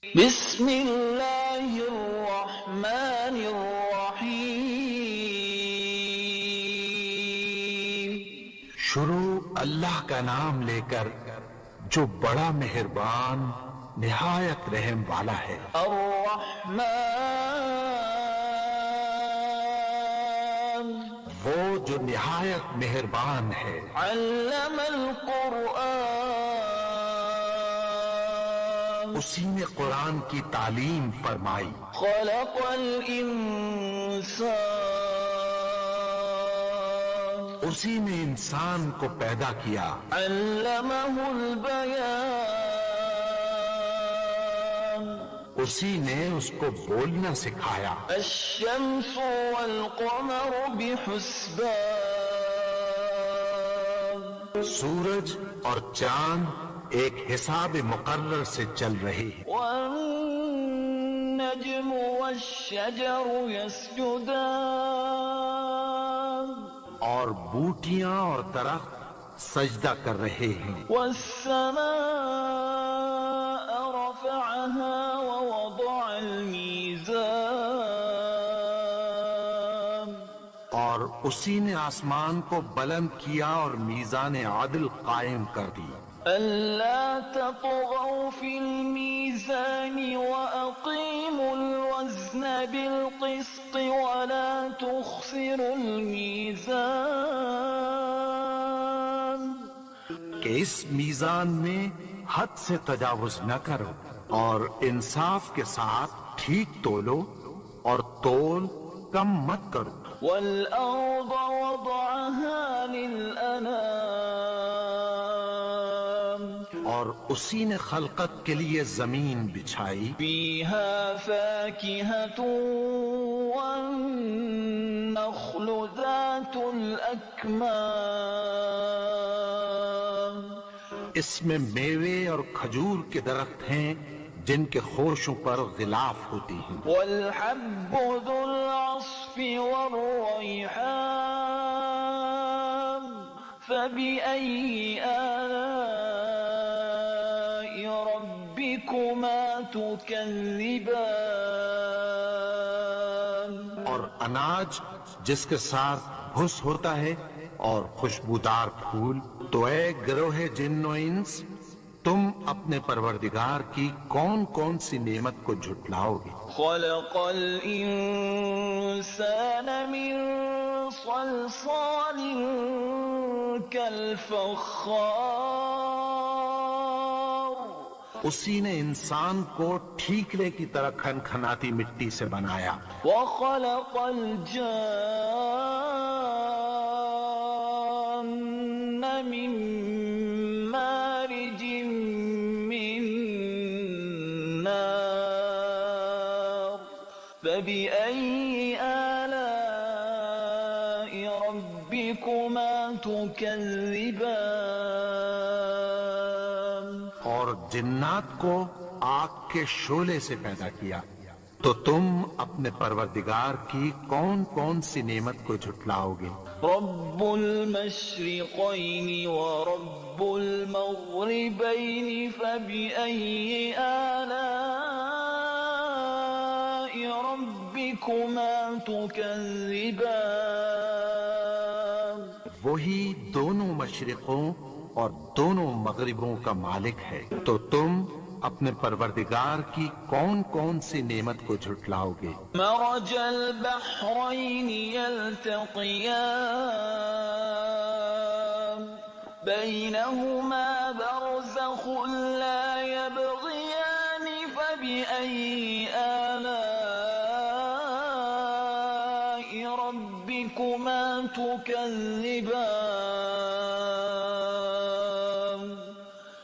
بسم اللہ الرحمن الرحیم۔ شروع اللہ کا نام لے کر جو بڑا مہربان نہایت رحم والا ہے۔ الرحمن وہ جو نہایت مہربان ہے۔ علم القرآن اسی نے قرآن کی تعلیم فرمائی۔ خلق الانسان اسی نے انسان کو پیدا کیا۔ علمہ البیان اسی نے اس کو بولنا سکھایا۔ الشمس والقمر بحسبان سورج اور چاند ایک حساب مقرر سے چل رہے ہیں۔ والنجم والشجر يسجدان اور بوٹیاں اور درخت سجدہ کر رہے ہیں۔ والسماء رفعها ووضع الميزان اور اسی نے آسمان کو بلند کیا اور میزان عدل قائم کر دی۔ ألا تطغوا في الميزان وأقيموا الوزن بالقسط ولا تخسروا الميزان کہ اس میزان میں حد سے تجاوز نہ کرو اور انصاف کے ساتھ ٹھیک تولو اور تول کم مت کرو۔ والأرض وضعها للأنام اور اسی نے خلقت کے لیے زمین بچھائی۔ فيها فاكهة والنخل ذات الأكمام اس میں میوے اور کھجور کے درخت ہیں جن کے خوشوں پر غلاف ہوتی ہیں۔ والحب ذو العصف والريحان فبأي آلاء ربكما تكذبان اور اناج جس کے ساتھ بھس ہوتا ہے اور خوشبودار پھول۔ تو اے گروہ جن و انس، تم اپنے پروردگار کی کون کون سی نعمت کو جھٹلاؤ گے؟ خلق الإنسان من صلصال كالفخار اسی نے انسان کو ٹھیکرے کی طرح کھنکھناتی مٹی سے بنایا۔ وخلق الجان من مارج من نار فبأي آلاء ربكما تكذبان اور جنات کو آگ کے شعلے سے پیدا کیا۔ تو تم اپنے پروردگار کی کون کون سی نعمت کو جھٹلاؤ گے؟ رب المشرقين ورب المغربين فبأي آلاء ربكما تكذبان وہی دونوں مشرقوں اور دونوں مغربوں کا مالک ہے۔ تو تم اپنے پروردگار کی کون کون سی نعمت کو جھٹلاؤ گے؟ مرج البحرين يلتقيان بينهما برزخ لا يبغيان فبأي آلاء ربكما تكذبان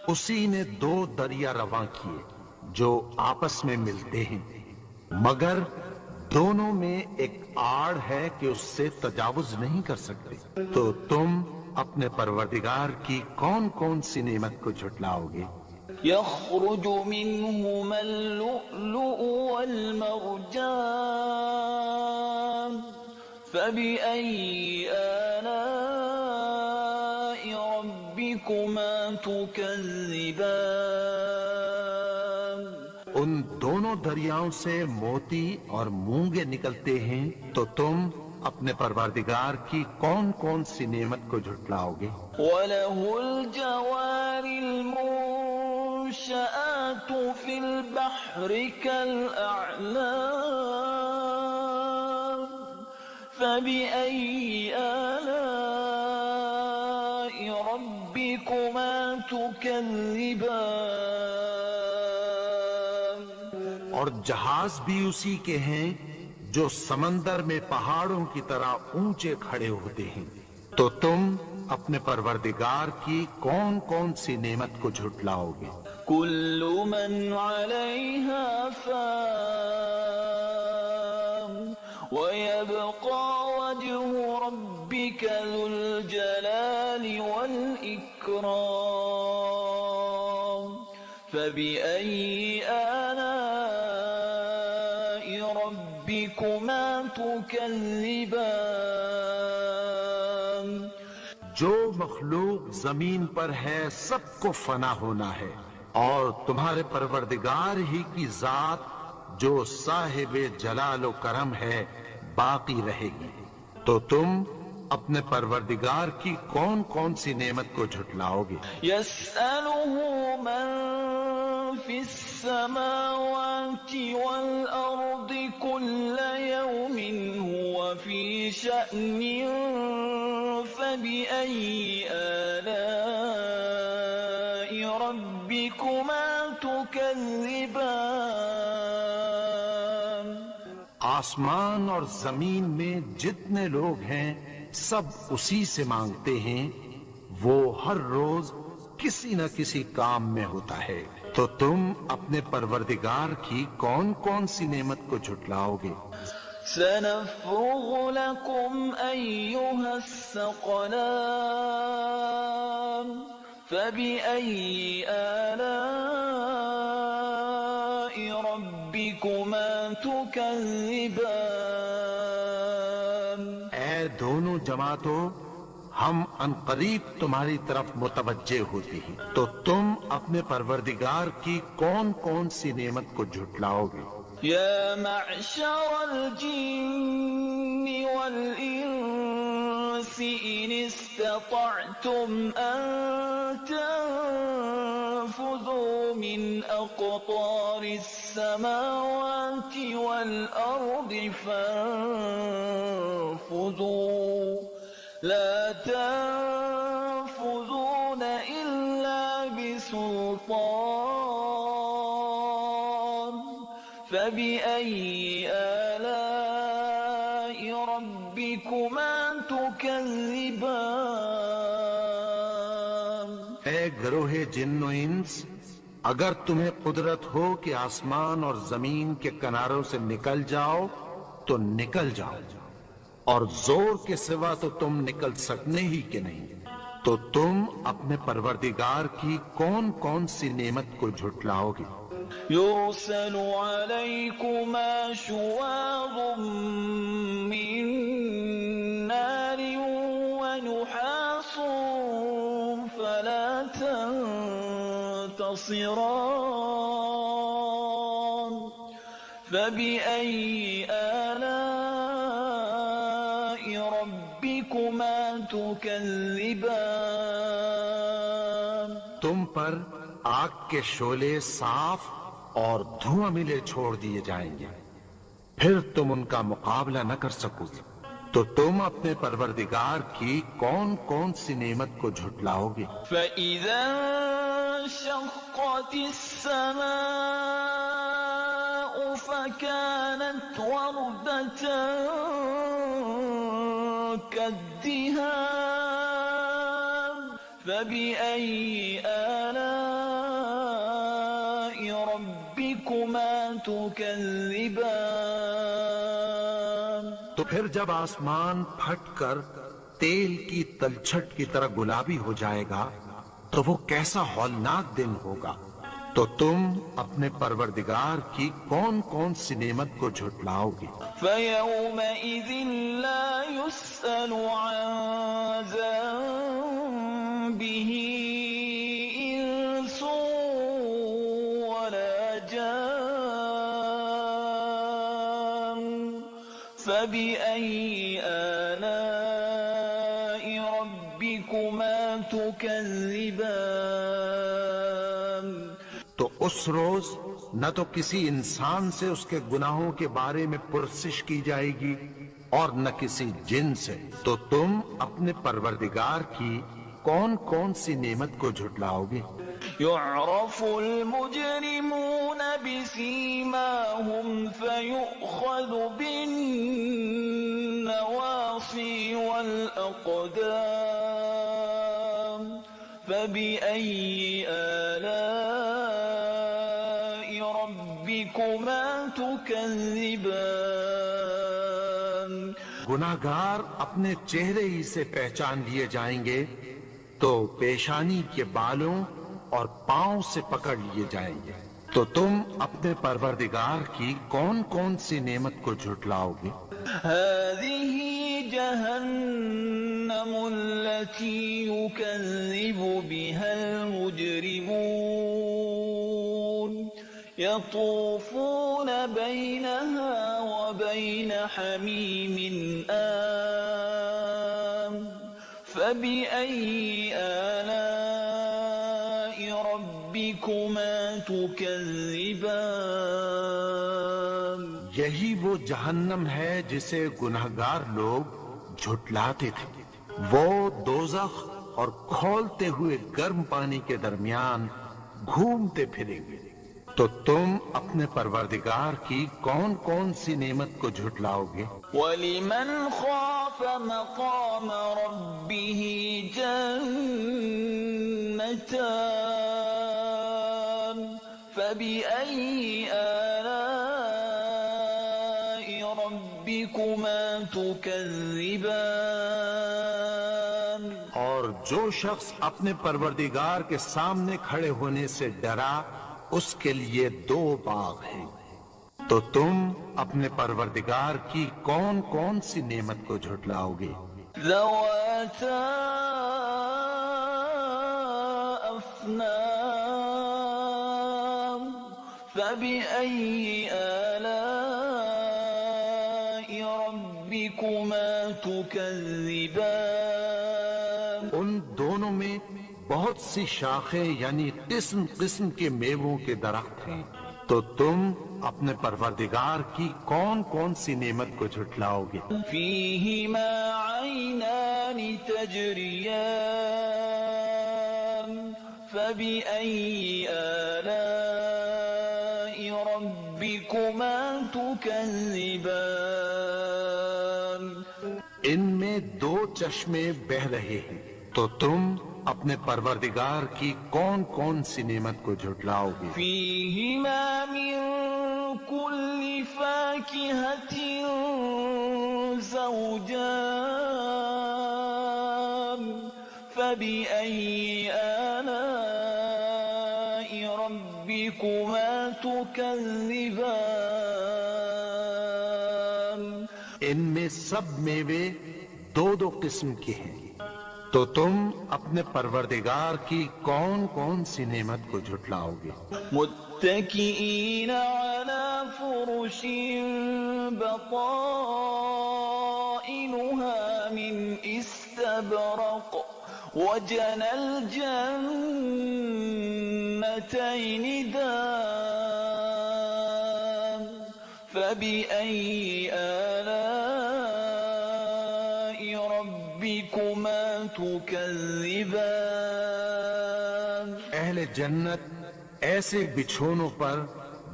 اسی نے دو دریا رواں کیے جو آپس میں ملتے ہیں، مگر دونوں میں ایک آڑ ہے کہ اس سے تجاوز نہیں کر سکتے۔ تو تم اپنے پروردگار کی کون کون سی نعمت کو جھٹلاؤ گے؟ يخرج منهما اللؤلؤ والمرجان فبأي آلاء ربكما تكذبان ان ان دونوں دریاؤں سے موتی اور مونگے نکلتے ہیں تو تم اپنے پروردگار کی کون کون سی نعمت کو جھٹلاؤ گے؟ وَلَهُ الْجَوَارِ الْمُنشَآتُ فِي الْبَحْرِ كَالْأَعْلَامِ فَبِأَيِّ آلَاءِ رَبِّكُمَا تُكَذِّبَانِ؟ اور جہاز بھی اسی کے ہیں جو سمندر میں پہاڑوں کی طرح اونچے کھڑے ہوتے ہیں، تو تم اپنے پروردگار کی کون کون سی نعمت کو جھٹلاؤ گے؟ كل من عليها فان ويبقى وجه ربك ذو الجلال والإكرام فبأي آلاء ربكما تكذبان؟ جو مخلوق زمین پر ہے سب کو فنا ہونا ہے، اور تمہارے پروردگار ہی کی ذات جو صاحب جلال و کرم ہے باقی رہے گی، تو تم اپنے پروردگار کی کون کون سی نعمت کو جھٹلاؤ گے؟ يسأله من في السماوات والأرض كل يوم هو في شأن فبأي آلاء ربكما تكذبان؟ آسمان اور زمین میں جتنے لوگ ہیں سب اسی سے مانگتے ہیں، وہ ہر روز کسی نہ کسی کام میں ہوتا ہے، تو تم اپنے پروردگار کی کون کون سی نعمت کو جھٹلاؤ گے؟ سنفرغ لكم أيها الثقلان فبأي آلاء ربكما تكذبان؟ اے دونوں جماعتوں، ہم عنقریب تمہاری طرف متوجہ ہوتے ہیں، تو تم اپنے پروردگار کی کون کون سی نعمت کو جھٹلاؤ گے؟ يا معشر الجن والإنس إن استطعتم أن تنفذوا من أقطار السماوات والأرض فانفذوا لا تنفذون إلا بسلطان فبأي آلاء ربكما تكذبان؟ اے گروہ جن و انس، اگر تمہیں قدرت ہو کہ آسمان اور زمین کے کناروں سے نکل جاؤ تو نکل جاؤ، اور زور کے سوا تو تم نکل سکنے ہی کے نہیں، تو تم اپنے پروردگار کی کون کون سی نعمت کو جھٹلاؤ گے؟ يرسل عليكما شواظ من نار ونحاس فلا تنتصران فبأي آلاء ربكما تكذبان؟ تم پر آگ کے شعلے صاف اور دھواں ملے چھوڑ دیے جائیں گے، پھر تم ان کا مقابلہ نہ کر سکو گے، تو تم اپنے پروردگار کی کون کون سی نعمت کو جھٹلاؤ گے؟ فَإِذَا انشَقَّتِ السَّمَاءُ فَكَانَتْ وَرْدَةً كَالدِّهَانِ فَبِأَيِّ آلَاءِ رَبِّكُمَا تُكَذِّبَانِ؟ تو پھر جب آسمان پھٹ کر تیل کی تلچھٹ کی طرح گلابی ہو جائے گا تو وہ کیسا ہولناک دن ہوگا، تو تم اپنے پروردگار کی کون کون سی نعمت کو جھٹلاؤ گے؟ فَيَوْمَئِذٍ لَا يُسْأَلُ عَنْ ذَنبِهِ إِنسٌ وَلَا جَانٌ فبأي آلاء ربكما تكذبان تو اس روز نہ تو کسی انسان سے اس کے گناہوں کے بارے میں پرسش کی جائے گی اور نہ کسی جن سے، تو تم اپنے پروردگار کی کون کون سی نعمت کو جھٹلاؤ گے؟ يعرف المجرمون بسيماهم فيؤخذ بالنواصي والأقدام فبأي آلاء ربكما تكذبان گناہگار اپنے چہرے ہی سے پہچان لیے جائیں گے تو پیشانی کے بالوں اور پاؤں سے پکڑ لیے جائیں گے، تو تم اپنے پروردگار کی کون کون سی نعمت کو جھٹلاؤ گے؟ هذه جهنم التي يكذب بها المجرمون يطوفون بينها وبين حميم آن فبأي آلاء ربكما تكذبان یہی وہ جہنم ہے جسے گنہگار لوگ جھٹلاتے تھے، وہ دوزخ اور کھولتے ہوئے گرم پانی کے درمیان گھومتے پھریں گے، تو تم اپنے پروردگار کی کون کون سی نعمت کو جھٹلاؤ گے؟ وَلِمَنْ خَافَ مَقَامَ رَبِّهِ جَنَّتَانِ فَبِأَيِّ آلَاءِ رَبِّكُمَا تُكَذِّبَانِ اور جو شخص اپنے پروردگار کے سامنے کھڑے ہونے سے ڈرا اس کے لیے دو باغ ہیں، تو تم اپنے پروردگار کی کون کون سی نعمت کو جھٹلاؤ گے؟ ذواتا افنان فبأي آلاء ربكما تكذبان ان دونوں میں بہت سی شاخیں یعنی قسم قسم کے میووں کے درخت ہیں، تو تم اپنے پروردگار کی کون کون سی نعمت کو جھٹلاؤ گے؟ فيهما عينان تجريان فبأي آلاء ربكما تكذبان ان میں دو چشمے بہہ رہے ہیں، تو تم اپنے پروردگار کی کون کون سی نعمت کو جھٹلاؤ گے؟ فيهما من كل فاكهة زوجان فبأي آلاء ربكما تكذبان ان میں سب میوے دو دو قسم کے ہیں، تو تم اپنے پروردگار کی کون کون سی نعمت کو جھٹلاؤ گے؟ متكئين على فرش بطائنها من استبرق وجنى الجنتين دان فبأي آلاء ربكما تكذبان اہل جنت ایسے بچھونوں پر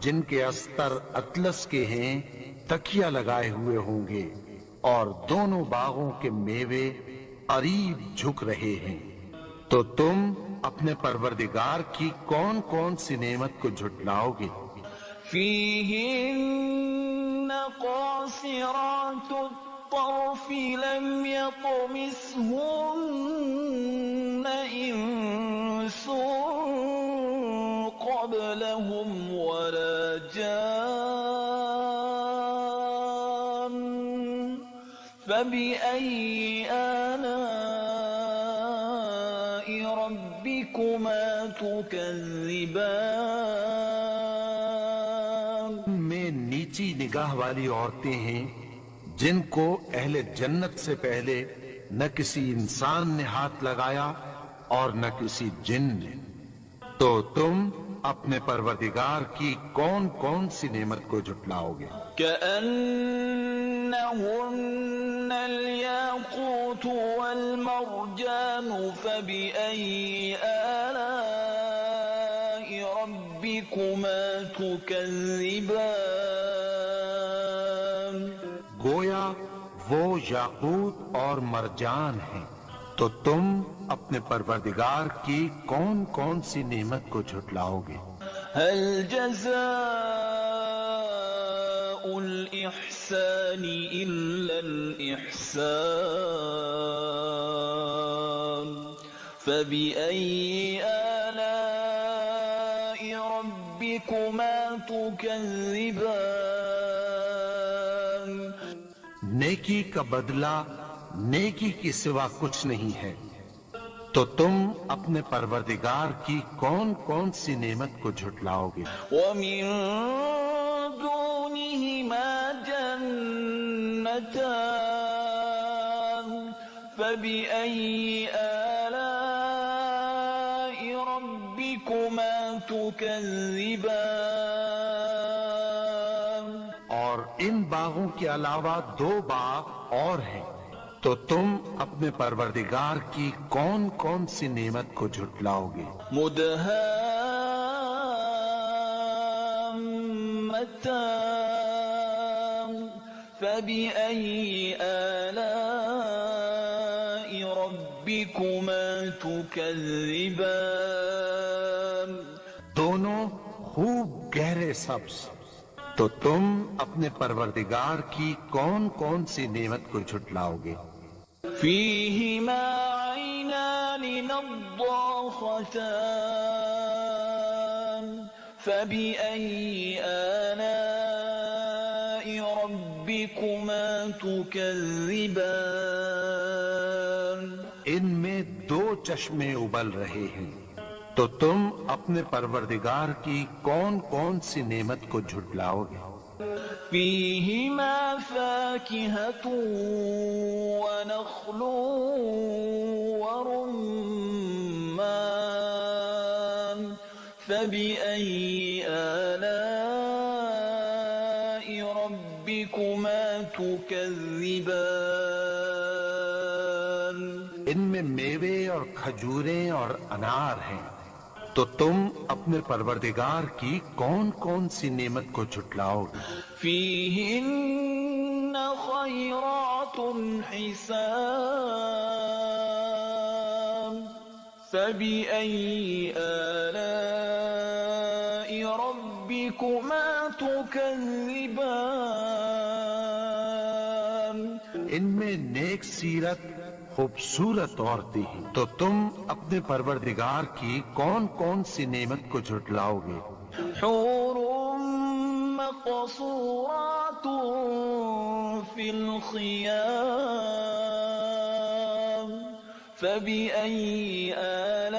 جن کے استر اطلس کے ہیں تکیہ لگائے ہوئے ہوں گے، اور دونوں باغوں کے میوے قریب جھک رہے ہیں، تو تم اپنے پروردگار کی کون کون سی نعمت کو جھٹلاؤ گے؟ فيهن قاصرات الطرف لم يطمثهن إنس قبلهم ولا جان فبأي آلاء ربكما تكذبان میں نیچی نگاہ والی عورتیں ہیں جن کو اہل جنت سے پہلے نہ کسی انسان نے ہاتھ لگایا اور نہ کسی جن نے، تو تم اپنے پروردگار کی کون کون سی نعمت کو جھٹلاؤ گے؟ كأنهن الياقوت والمرجان فبأي آلاء ربكما تكذبان؟ گویا وہ یاقوت اور مرجان ہیں، تو تم اپنے پروردگار کی کون کون سی نعمت کو جھٹلاؤ گے؟ هل جزاء الإحسان إلا الإحسان؟ فبأي آلاء ربكما تكذبان؟ نیکی کا بدلہ نیکی کی سوا کچھ نہیں ہے، تو تم اپنے پروردگار کی کون کون سی نعمت کو جھٹلاؤ گے؟ ومن دونهما جنتان فبأي آلاء ربكما تكذبان؟ اور ان باغوں کے علاوہ دو باغ اور ہیں، تو تم اپنے پروردگار کی کون کون سی نعمت کو جھٹلاؤ گے؟ مدهامتان فبأي آلاء ربكما تكذبان؟ دونوں خوب گہرے سبز، تو تم اپنے پروردگار کی کون کون سی نعمت کو جھٹلاؤ گے؟ فيهما عينان نضاختان فبأي آلاء ربكما تكذبان؟ ان میں دو چشمے ابل رہے ہیں، تو تم اپنے پروردگار کی کون کون سی نعمت کو جھٹلاؤ گے؟ فيهما فاكهة ونخل ورمان فبأي آلاء ربكما تكذبان؟ ان میں میوے اور کھجوریں اور انار ہیں، تو تم اپنے پروردگار کی کون کون سی نعمت کو جھٹلاؤ گے؟ فيهن خيرات حسان فبأي آلاء ربكما تكذبان؟ ان میں نیک سیرت خوبصورت عورتیں ہیں، تو تم اپنے پروردگار کی کون کون سی نعمت کو جھٹلاؤ گے؟ حور مقصورات في الخيام فبأي آلاء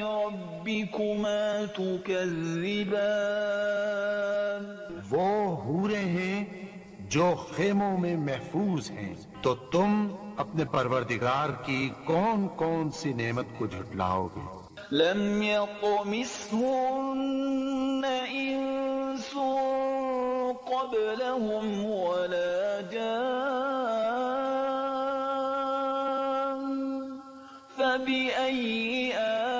ربكما تكذبان؟ وہ حوریں ہیں جو خیموں میں محفوظ ہیں، تو تم اپنے پروردگار کی کون کون سی نعمت کو جھٹلاؤ گے؟ لم يطمثهن إنس قبلهم ولا جان فبأي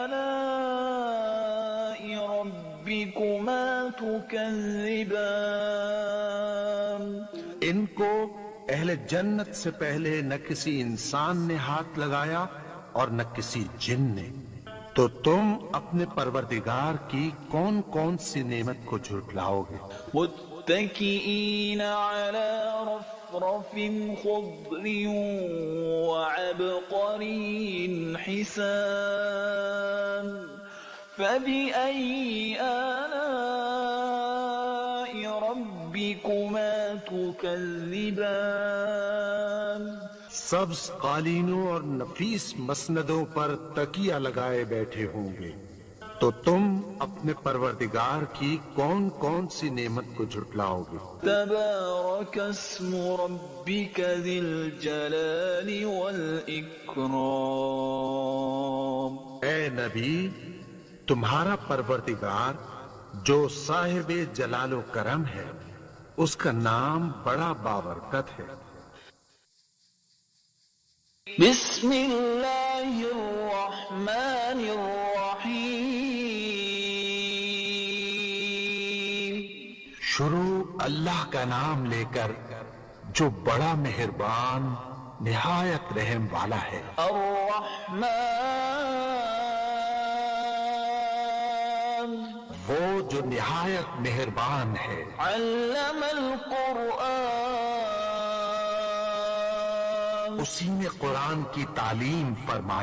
آلاء ربكما تكذبان؟ ان کو اہل جنت سے پہلے نہ کسی انسان نے ہاتھ لگایا اور نہ کسی جن نے، تو تم اپنے پروردگار کی کون کون سی نعمت کو جھٹلاؤ گے؟ متكئين على رفرف خضر وعبقري حسان فبأي آلاء ربكما تكذبان؟ سبز قالینوں اور نفیس مسندوں پر تکیہ لگائے بیٹھے ہوں گے، تو تم اپنے پروردگار کی کون کون سی نعمت کو جھٹلاؤ گے؟ تبارك اسم ربك ذي الجلال والإكرام. اے نبی، تمہارا پروردگار جو صاحب جلال و کرم ہے، اس کا نام بڑا بابرکت ہے۔ بسم اللہ الرحمن الرحیم. شروع اللہ کا نام لے کر جو بڑا مہربان نہایت رحم والا ہے۔ الرحمن وہ جو نہایت مہربان ہے۔ علم القرآن اسی نے قرآن کی تعلیم فرمائی۔